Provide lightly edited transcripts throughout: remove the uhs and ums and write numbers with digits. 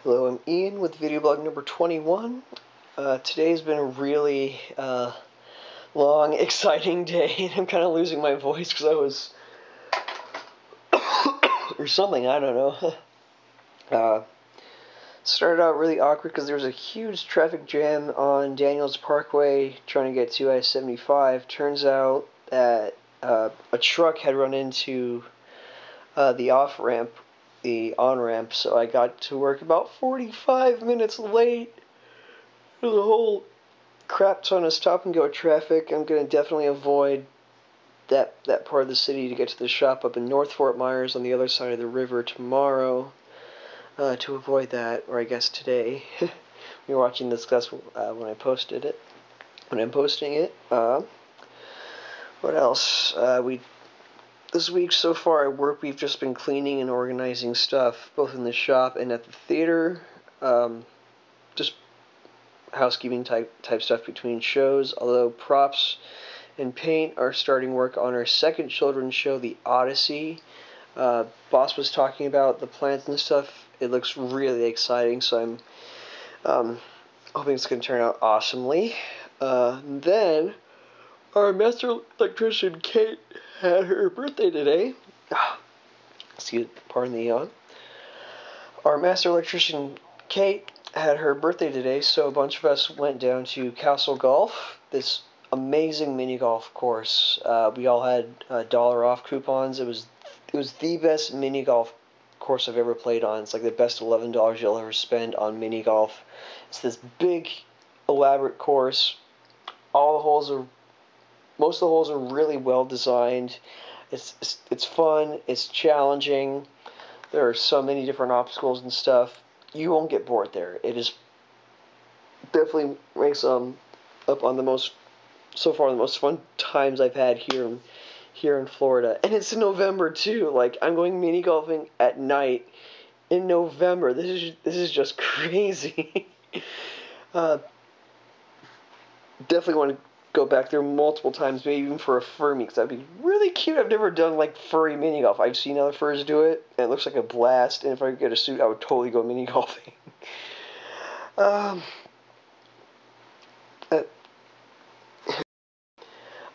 Hello, I'm Ian with video blog number 21. Today's been a really long, exciting day, and I'm kind of losing my voice because I was... or something, I don't know. Started out really awkward because there was a huge traffic jam on Daniels Parkway trying to get to I-75. Turns out that a truck had run into the off-ramp, the on-ramp, so I got to work about 45 minutes late. There's a whole crap ton of stop-and-go traffic. I'm going to definitely avoid that part of the city to get to the shop up in North Fort Myers on the other side of the river tomorrow. To avoid that, or I guess today. You're watching this class when I posted it. When I'm posting it. What else? This week so far at work we've just been cleaning and organizing stuff, both in the shop and at the theater. Just housekeeping type stuff between shows. Although props and paint are starting work on our second children's show, The Odyssey. Boss was talking about the plans and stuff. It looks really exciting, so I'm hoping it's going to turn out awesomely. Then, our master electrician Kate had her birthday today. Pardon the yawn. Our master electrician Kate had her birthday today, so a bunch of us went down to Castle Golf, this amazing mini golf course. We all had dollar off coupons. It was the best mini golf course I've ever played on. It's like the best $11 you'll ever spend on mini golf. It's this big, elaborate course. Most of the holes are really well designed. It's fun. It's challenging. There are so many different obstacles and stuff. You won't get bored there. It is definitely ranks up on the most fun times I've had here in Florida. And it's in November too. Like, I'm going mini golfing at night in November. This is just crazy. Definitely want to go back there multiple times, maybe even for a fur meet, because that'd be really cute. I've never done like furry mini golf. I've seen other furs do it, and it looks like a blast. And if I could get a suit, I would totally go mini golfing. I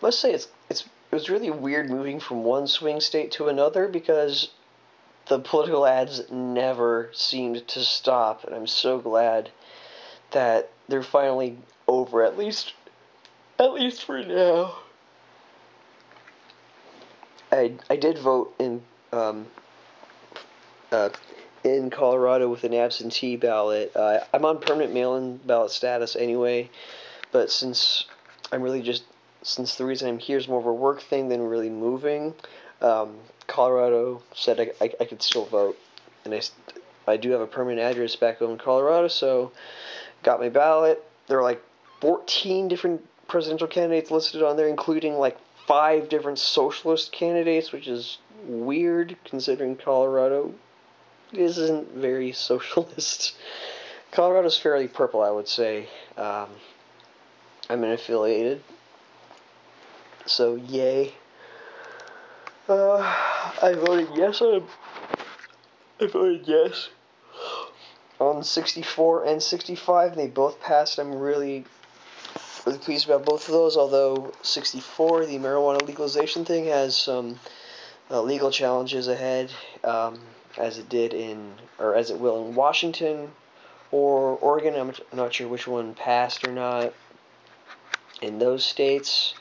must say it was really weird moving from one swing state to another because the political ads never seemed to stop, and I'm so glad that they're finally over, at least for now. I did vote in Colorado with an absentee ballot. I'm on permanent mail-in ballot status anyway, but since the reason I'm here is more of a work thing than really moving, Colorado said I could still vote, and I do have a permanent address back home in Colorado, so got my ballot. There are like 14 different presidential candidates listed on there, including like 5 different socialist candidates, which is weird considering Colorado isn't very socialist. Colorado's fairly purple, I would say. I'm unaffiliated, so yay. I voted yes on 64 and 65, and they both passed. I'm really pleased about both of those, although 64, the marijuana legalization thing, has some legal challenges ahead, as it will in Washington or Oregon. I'm not sure which one passed or not in those states.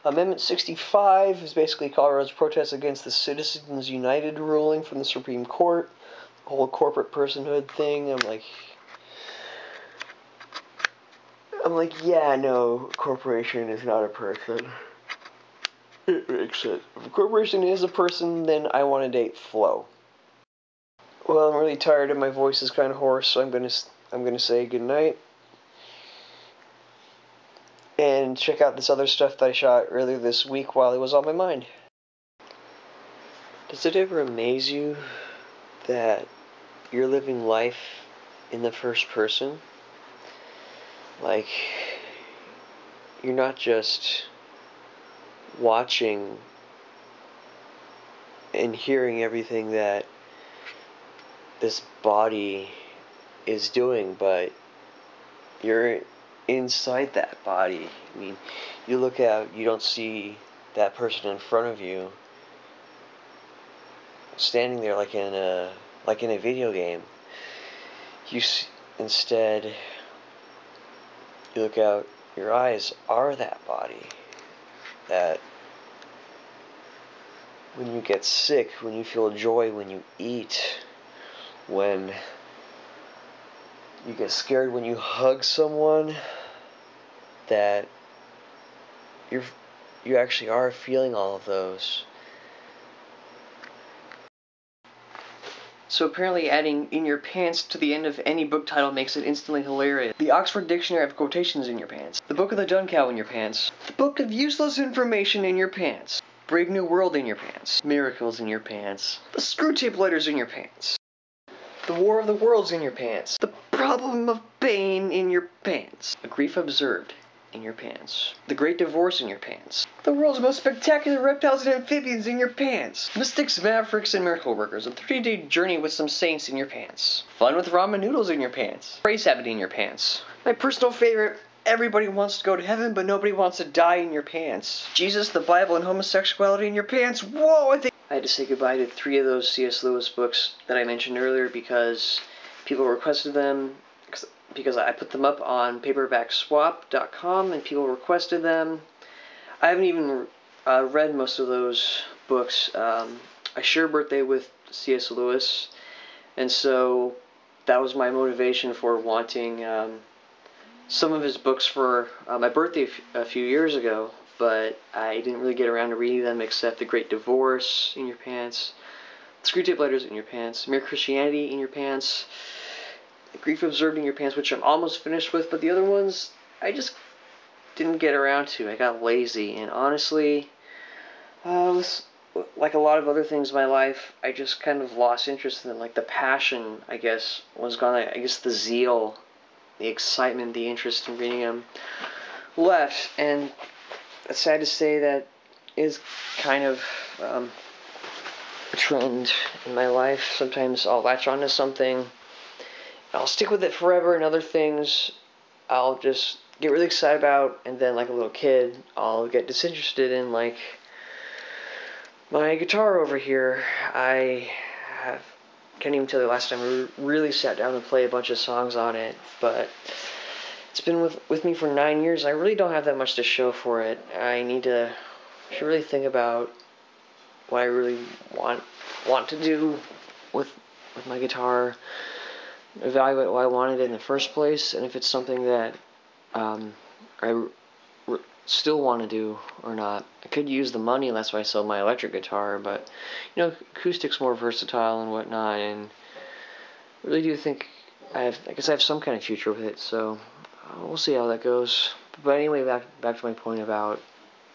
Amendment 65 is basically Colorado's protest against the Citizens United ruling from the Supreme Court, the whole corporate personhood thing. I'm like, yeah, no, corporation is not a person. It makes sense. If a corporation is a person, then I want to date Flo. Well, I'm really tired and my voice is kind of hoarse, so I'm gonna say goodnight. And check out this other stuff that I shot earlier this week while it was on my mind. Does it ever amaze you that you're living life in the first person? Like, you're not just watching and hearing everything that this body is doing, but you're inside that body. I mean, you look out, you don't see that person in front of you standing there like in a video game. Instead, you look out, your eyes are that body. That when you get sick, when you feel joy, when you eat, when you get scared, when you hug someone, that you actually are feeling all of those. So apparently adding "in your pants" to the end of any book title makes it instantly hilarious. The Oxford Dictionary of Quotations in your pants. The Book of the Dun Cow in your pants. The Book of Useless Information in your pants. Brave New World in your pants. Miracles in your pants. The Screwtape Letters in your pants. The War of the Worlds in your pants. The Problem of Pain in your pants. A Grief Observed in your pants. The Great Divorce in your pants. The World's Most Spectacular Reptiles and Amphibians in your pants. Mystics, Mavericks, and Miracle Workers. A 30-day journey with some saints in your pants. Fun with ramen noodles in your pants. Praise habit in your pants. My personal favorite, everybody wants to go to heaven, but nobody wants to die in your pants. Jesus, the Bible, and homosexuality in your pants. Whoa, I had to say goodbye to 3 of those C.S. Lewis books that I mentioned earlier because people requested them, because I put them up on paperbackswap.com and people requested them. I haven't even read most of those books. I share a birthday with C.S. Lewis, and so that was my motivation for wanting some of his books for my birthday a few years ago, but I didn't really get around to reading them except The Great Divorce in your pants, The Screwtape Letters in your pants, Mere Christianity in your pants, The Grief Observed in your pants, which I'm almost finished with, but the other ones I just didn't get around to. I got lazy, and honestly, like a lot of other things in my life, I just kind of lost interest in them. Like the passion, I guess, was gone. I guess the zeal, the excitement, the interest in reading them left, and it's sad to say that is kind of a trend in my life. Sometimes I'll latch onto something, I'll stick with it forever, and other things I'll just get really excited about, and then like a little kid, I'll get disinterested in, like my guitar over here. Can't even tell you the last time I really sat down and played a bunch of songs on it, but it's been with me for 9 years. I really don't have that much to show for it. I should really think about what I really want to do with my guitar, evaluate why I wanted it in the first place, and if it's something that still want to do or not. I could use the money, and that's why I sell my electric guitar, but acoustic's more versatile and whatnot, and I really do think I guess I have some kind of future with it, so we'll see how that goes. But anyway, back to my point about,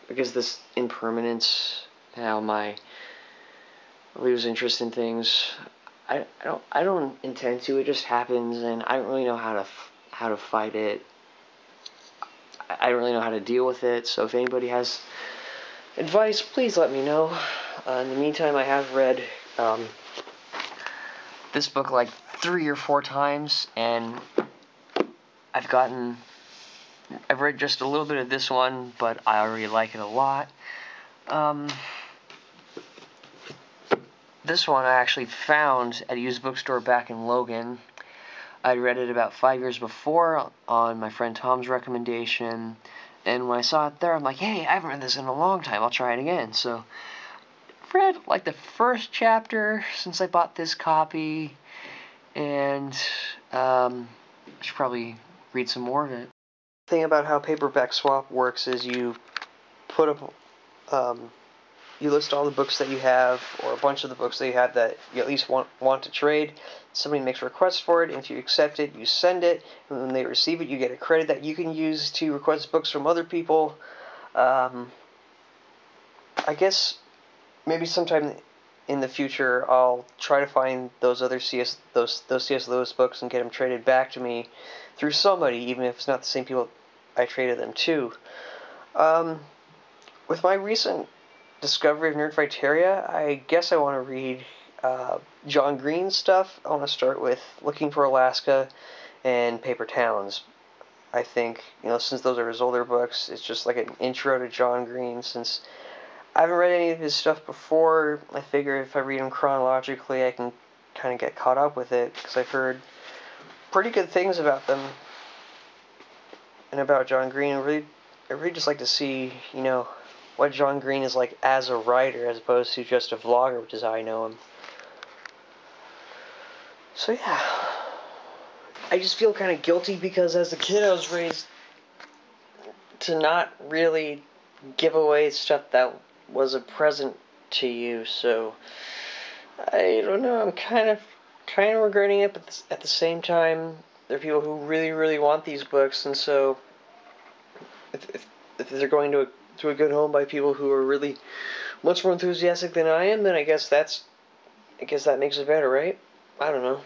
I guess, this impermanence, how I lose interest in things. I don't intend to. It just happens, and I don't really know how to fight it. I don't really know how to deal with it. So if anybody has advice, please let me know. In the meantime, I have read this book like 3 or 4 times, and I've read just a little bit of this one, but I already like it a lot. This one I actually found at a used bookstore back in Logan. I'd read it about 5 years before on my friend Tom's recommendation, and when I saw it there, I'm like, hey, I haven't read this in a long time, I'll try it again. So I've read like the first chapter since I bought this copy, and I should probably read some more of it. The thing about how Paperback Swap works is you put up you list all the books that you have, or a bunch of the books that you have that you at least want to trade. Somebody makes a request for it, and if you accept it, you send it, and when they receive it, you get a credit that you can use to request books from other people. I guess maybe sometime in the future I'll try to find those other C.S. Lewis books and get them traded back to me through somebody, even if it's not the same people I traded them to. With my recent discovery of Nerdfighteria, I guess I want to read John Green stuff, I want to start with Looking for Alaska and Paper Towns. I think, since those are his older books, it's just like an intro to John Green. Since I haven't read any of his stuff before, I figure if I read them chronologically, I can kind of get caught up with it, because I've heard pretty good things about them and about John Green. I really just like to see, what John Green is like as a writer, as opposed to just a vlogger, which is how I know him. So yeah, I just feel kind of guilty because as a kid I was raised to not really give away stuff that was a present to you. So I don't know. I'm kind of regretting it, but at the same time, there are people who really, really want these books, and so if they're going to a good home by people who are really much more enthusiastic than I am, then I guess that makes it better, right? I don't know.